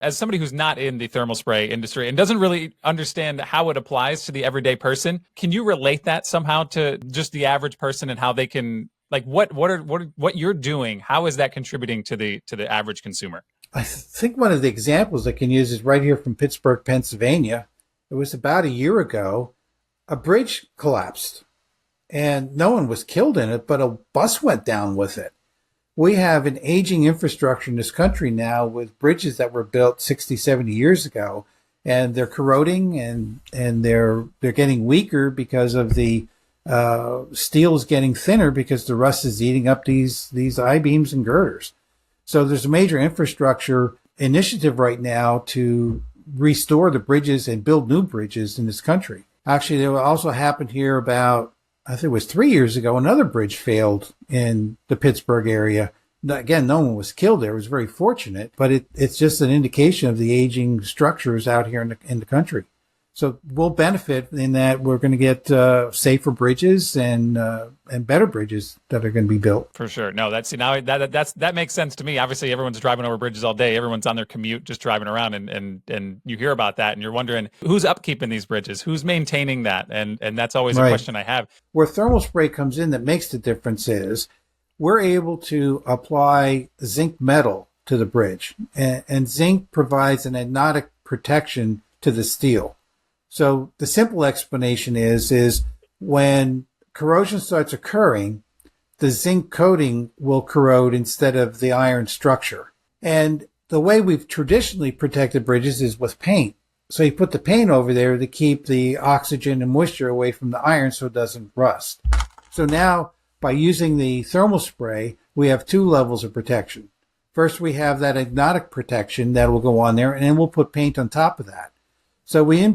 As somebody who's not in the thermal spray industry and doesn't really understand how it applies to the everyday person, can you relate that somehow to just the average person and how they can, like, what you're doing? How is that contributing to the average consumer? I think one of the examples I can use is right here from Pittsburgh, Pennsylvania. It was about a year ago. A bridge collapsed and no one was killed in it, but a bus went down with it. We have an aging infrastructure in this country now with bridges that were built 60, 70 years ago, and they're corroding and they're getting weaker because of the steel is getting thinner because the rust is eating up these I-beams and girders. So there's a major infrastructure initiative right now to restore the bridges and build new bridges in this country. Actually, there also happened here about, I think it was 3 years ago, another bridge failed in the Pittsburgh area. Again, no one was killed there. It was very fortunate, but it's just an indication of the aging structures out here in the country. So we'll benefit in that we're going to get safer bridges and better bridges that are going to be built. For sure. No, that makes sense to me. Obviously, everyone's driving over bridges all day. Everyone's on their commute, just driving around, and you hear about that, and you're wondering who's upkeeping these bridges, who's maintaining that, and that's always a question I have. Where thermal spray comes in that makes the difference is we're able to apply zinc metal to the bridge, and zinc provides an anodic protection to the steel. So the simple explanation is when corrosion starts occurring, the zinc coating will corrode instead of the iron structure. And the way we've traditionally protected bridges is with paint. So you put the paint over there to keep the oxygen and moisture away from the iron so it doesn't rust. So now by using the thermal spray, we have two levels of protection. First, we have that anodic protection that will go on there, and then we'll put paint on top of that. So we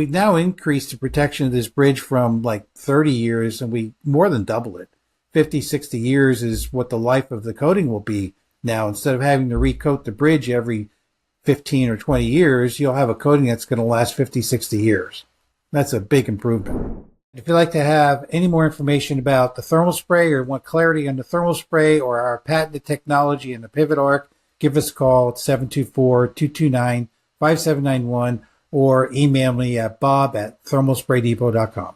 now increase the protection of this bridge from like 30 years, and we more than double it. 50, 60 years is what the life of the coating will be now. Instead of having to recoat the bridge every 15 or 20 years, you'll have a coating that's going to last 50, 60 years. That's a big improvement. If you'd like to have any more information about the thermal spray or want clarity on the thermal spray or our patented technology in the pivot arc, give us a call at 724-229-5791. or email me at bob@thermalspraydepot.com.